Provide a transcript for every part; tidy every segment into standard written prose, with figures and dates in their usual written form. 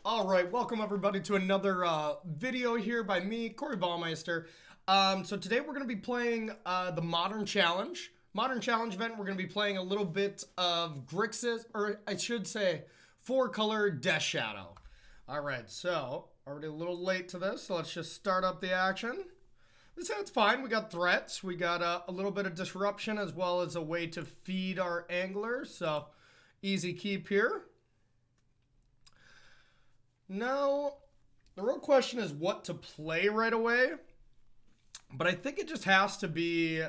All right, welcome everybody to another video here by me, Corey Baumeister. So today we're going to be playing the Modern Challenge. Modern Challenge event, we're going to be playing a little bit of Grixis, or I should say, 4-color Death Shadow. All right, so already a little late to this, so let's just start up the action. This hand's fine. We got threats. We got a little bit of disruption as well as a way to feed our anglers. So easy keep here. Now, the real question is what to play right away. But I think it just has to be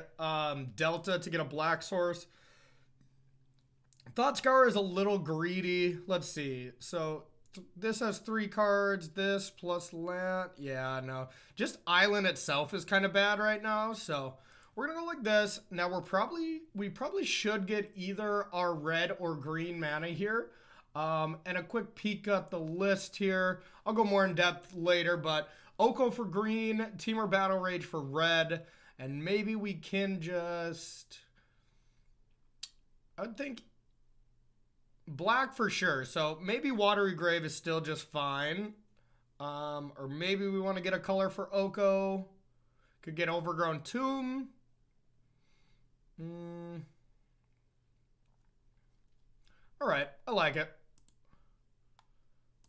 Delta to get a black source. Thoughtscour is a little greedy. Let's see. So this has 3 cards. This plus land. Yeah, no. Just Island itself is kind of bad right now. So we're going to go like this. Now we probably should get either our red or green mana here. And a quick peek at the list here. I'll go more in depth later, but Oko for green, Temur Battle Rage for red, and maybe we can just... I would think black for sure. So maybe Watery Grave is still just fine. Or maybe we want to get a color for Oko. Could get Overgrown Tomb. Alright, I like it.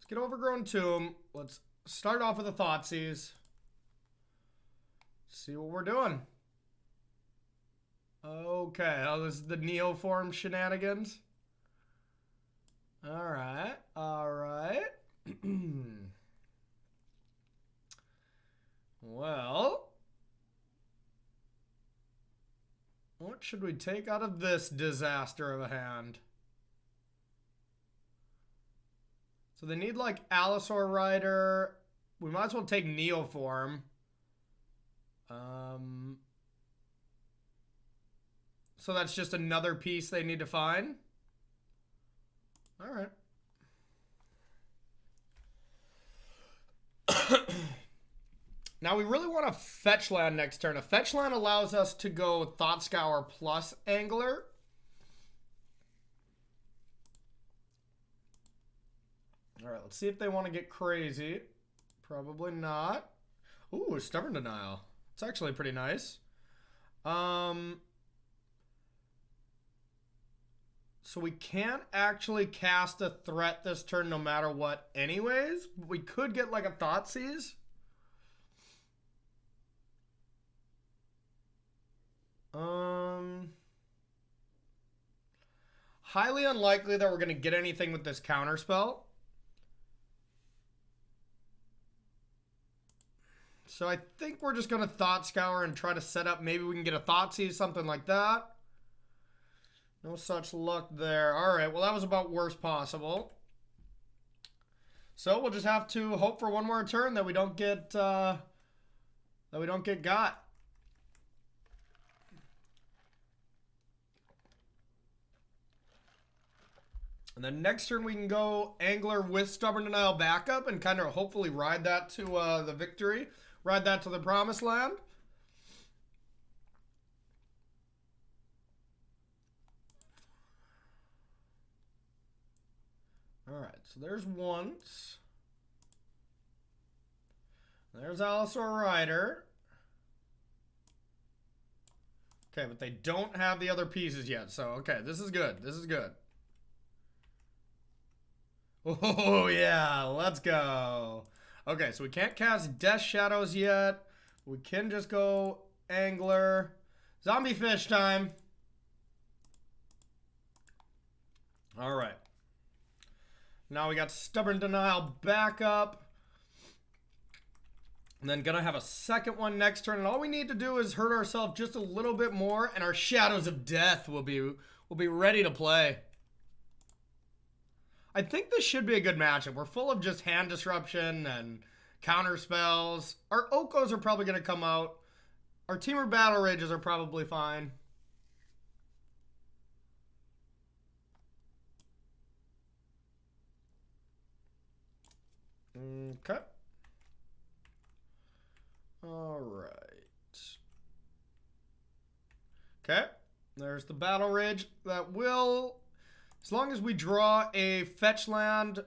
Get Overgrown Tomb. Let's start off with the Thoughtseize. See what we're doing. Okay, oh, this is the Neoform shenanigans. Alright, alright. Well, what should we take out of this disaster of a hand? So they need like Allosaur Rider. We might as well take Neoform. So that's just another piece they need to find. All right. Now we really want to fetch land next turn. A fetch land allows us to go Thoughtscour plus Angler. All right, let's see if they want to get crazy. Probably not. Ooh, Stubborn Denial. It's actually pretty nice. So we can't actually cast a threat this turn no matter what anyways. We could get like a Thoughtseize. Highly unlikely that we're going to get anything with this counterspell. So I think we're just going to Thoughtscour and try to set up. Maybe we can get a Thoughtseize, something like that. No such luck there. All right, well, that was about worst possible. So we'll just have to hope for one more turn that we don't get got. And then next turn we can go Angler with Stubborn Denial backup and kind of hopefully ride that to the victory. Ride that to the promised land. Alright, so there's once. There's Allosaur Rider. Okay, but they don't have the other pieces yet. So, okay, this is good. This is good. Oh, yeah, let's go. Okay, so we can't cast Death Shadows yet. We can just go Angler. Zombie Fish time. All right. Now we got Stubborn Denial backup. And then gonna have a second one next turn. And all we need to do is hurt ourselves just a little bit more. And our Shadows of Death will be ready to play. I think this should be a good matchup. We're full of just hand disruption and counter spells. Our Okos are probably going to come out. Our Temur Battle Rages are probably fine. Okay. All right. Okay. There's the Battle Rage that will... As long as we draw a fetch land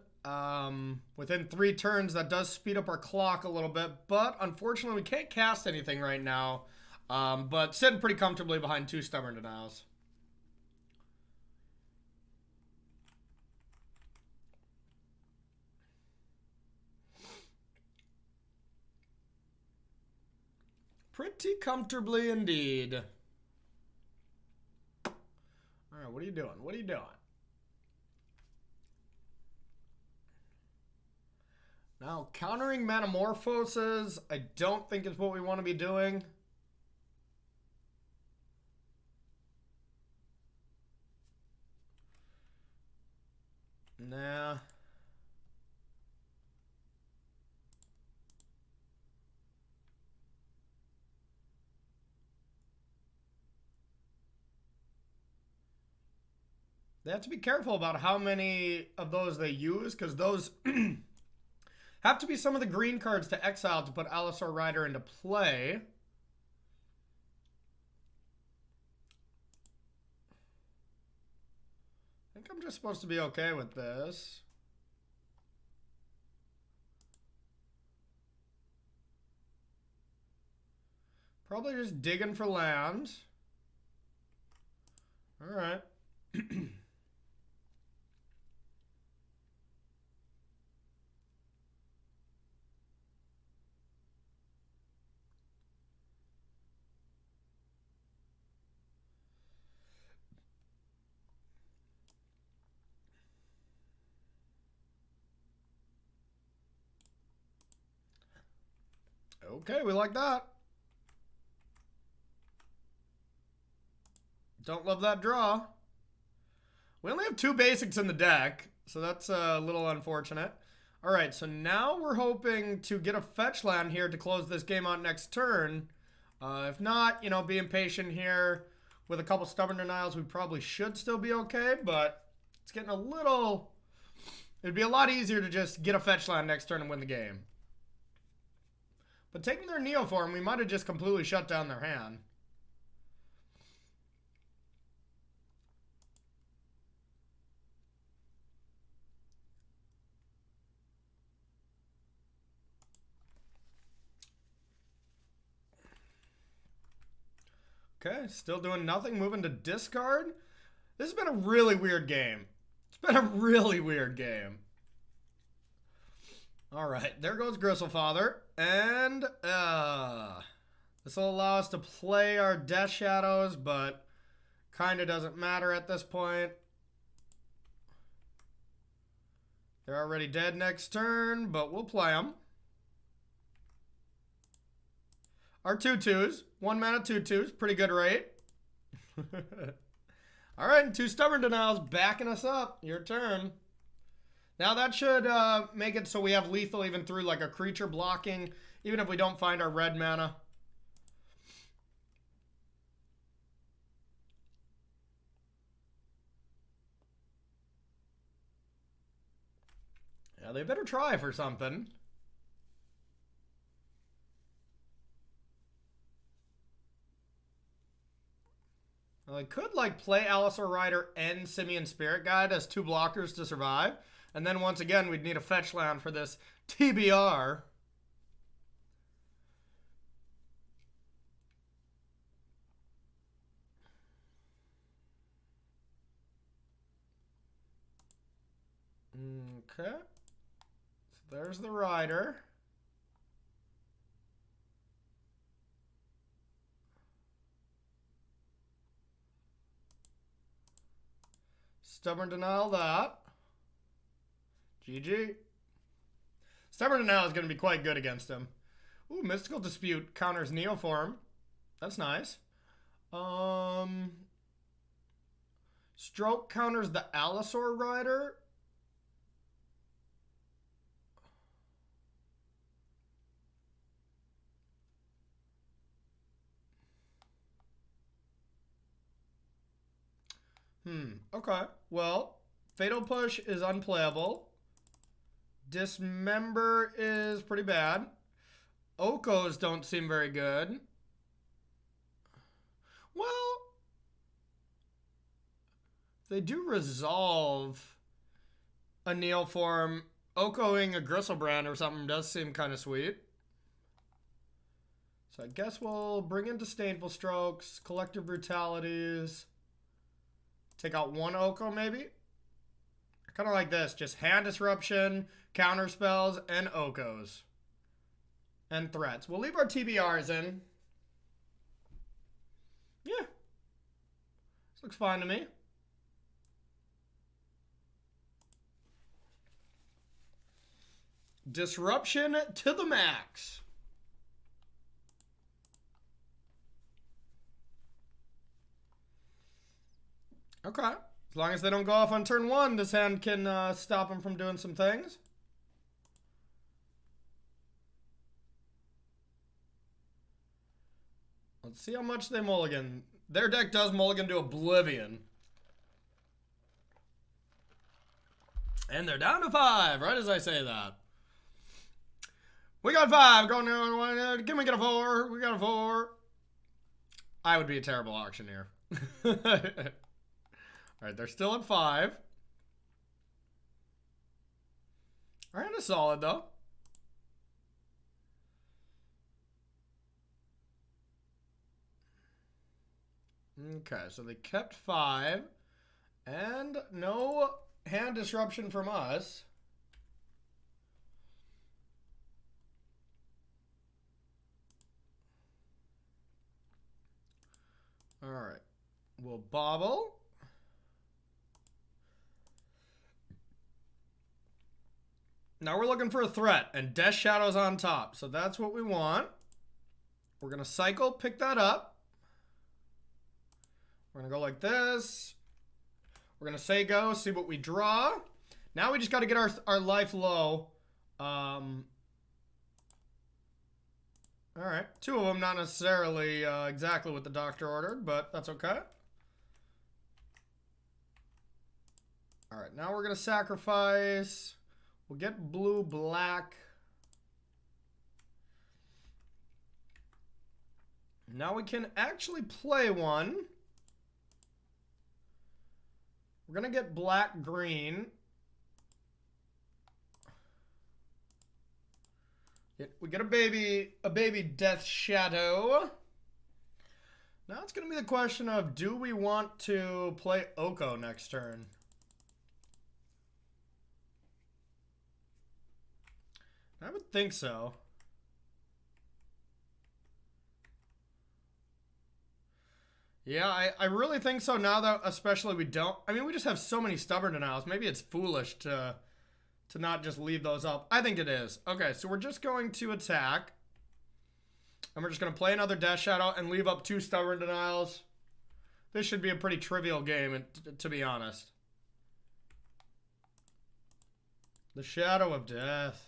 Within 3 turns, that does speed up our clock a little bit, but unfortunately, we can't cast anything right now. But sitting pretty comfortably behind 2 Stubborn Denials. Pretty comfortably indeed. Alright, what are you doing? What are you doing? Now, countering Metamorphoses, I don't think is what we want to be doing. Nah. They have to be careful about how many of those they use, because those have to be some of the green cards to exile to put Allosaur Rider into play. I think I'm just supposed to be okay with this. Probably just digging for land. Alright. Okay, we like that. Don't love that draw. We only have 2 basics in the deck, so that's a little unfortunate. Alright, so now we're hoping to get a fetch land here to close this game out next turn. If not, you know, being patient here with a couple Stubborn Denials, we probably should still be okay, but it's getting a little... It'd be a lot easier to just get a fetch land next turn and win the game. But taking their Neoform, we might have just completely shut down their hand. Okay, still doing nothing. Moving to discard. This has been a really weird game. It's been a really weird game. Alright, there goes Gristlefather. And, this will allow us to play our Death Shadows, but kind of doesn't matter at this point. They're already dead next turn, but we'll play them. Our 2/2s. 1 mana 2/2s. Pretty good rate. Alright, and 2 Stubborn Denials backing us up. Your turn. Now that should make it so we have lethal even through like a creature blocking, even if we don't find our red mana. Yeah, they better try for something. Well, I could like play Allosaur Rider and Simian Spirit Guide as 2 blockers to survive. And then once again, we'd need a fetch land for this TBR. Okay. So there's the Rider. Stubborn Denial that. GG. Stubborn Denial is going to be quite good against him. Ooh, Mystical Dispute counters Neoform. That's nice. Stroke counters the Allosaur Rider. Okay. Well, Fatal Push is unplayable. Dismember is pretty bad. Okos don't seem very good. Well, if they do resolve, a Neoform. Okoing a Griselbrand or something does seem kind of sweet. So I guess we'll bring in Disdainful Strokes, Collective Brutalities. Take out one Oko maybe? I kind of like this. Just Hand Disruption, Counter Spells, and Okos. And threats. We'll leave our TBRs in. Yeah. This looks fine to me. Disruption to the max. Okay. As long as they don't go off on turn 1, this hand can stop them from doing some things. Let's see how much they mulligan. Their deck does mulligan to Oblivion. And they're down to 5, right as I say that. We got 5. Going down. Can we get a 4? We got a 4. I would be a terrible auctioneer. Alright, they're still at 5. Our hand is solid, though. Okay, so they kept 5. And no hand disruption from us. Alright. We'll bobble. Now we're looking for a threat, and Death Shadow's on top. So that's what we want. We're going to cycle, pick that up. We're going to go like this. We're going to say go, see what we draw. Now we just got to get our life low. Alright, 2 of them, not necessarily exactly what the doctor ordered, but that's okay. Alright, now we're going to sacrifice. We'll get blue, black. Now we can actually play one. We're going to get black, green. We get a baby Death Shadow. Now it's going to be the question of, do we want to play Oko next turn? I would think so. Yeah, I really think so now that especially we don't... I mean, we just have so many Stubborn Denials. Maybe it's foolish to not just leave those up. I think it is. Okay, so we're just going to attack. And we're just going to play another Death Shadow and leave up 2 Stubborn Denials. This should be a pretty trivial game, to be honest. The Shadow of Death.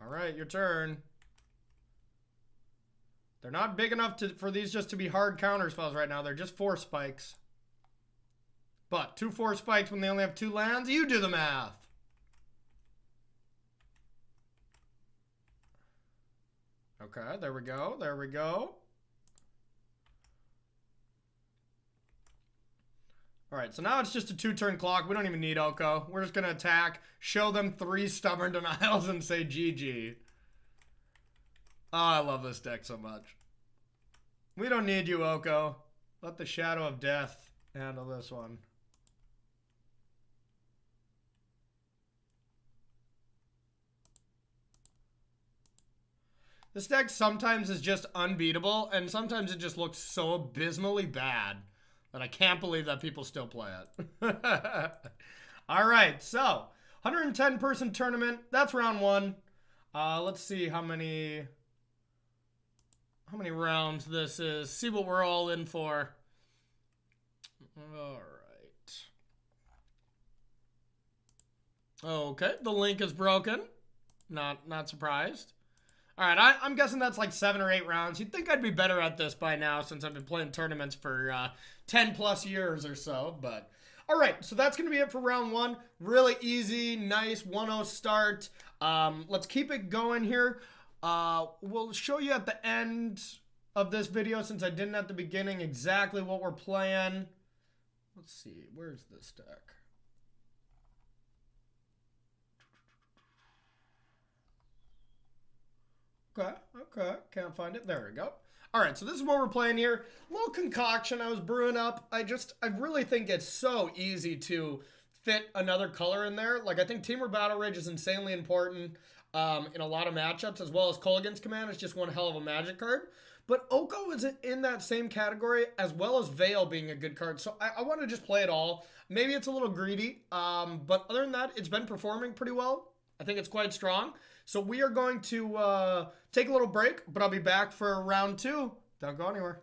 Alright, your turn. They're not big enough for these just to be hard counter spells right now. They're just 4 spikes. But 2 4 spikes when they only have 2 lands? You do the math. Okay, there we go. There we go. Alright, so now it's just a 2-turn clock. We don't even need Oko. We're just going to attack, show them 3 Stubborn Denials, and say GG. Oh, I love this deck so much. We don't need you, Oko. Let the Shadow of Death handle this one. This deck sometimes is just unbeatable, and sometimes it just looks so abysmally bad that I can't believe that people still play it. All right, so 110-person tournament. That's round 1. Let's see how many rounds this is. See what we're all in for. All right. Okay, the link is broken. Not surprised. All right, I'm guessing that's like 7 or 8 rounds. You'd think I'd be better at this by now since I've been playing tournaments for 10 plus years or so, but all right, so that's going to be it for round 1. Really easy, nice 1-0 start. Let's keep it going here. We'll show you at the end of this video, since I didn't at the beginning, exactly what we're playing. Let's see, where's this deck? Okay, okay. Can't find it. There we go. All right, so this is what we're playing here. A little concoction I was brewing up. I really think it's so easy to fit another color in there. Like, I think Temur Battle Rage is insanely important in a lot of matchups, as well as Kolaghan's Command is just one hell of a magic card. But Oko is in that same category, as well as Veil being a good card. So I want to just play it all. Maybe it's a little greedy, but other than that, it's been performing pretty well. I think it's quite strong. So we are going to take a little break, but I'll be back for round two. Don't go anywhere.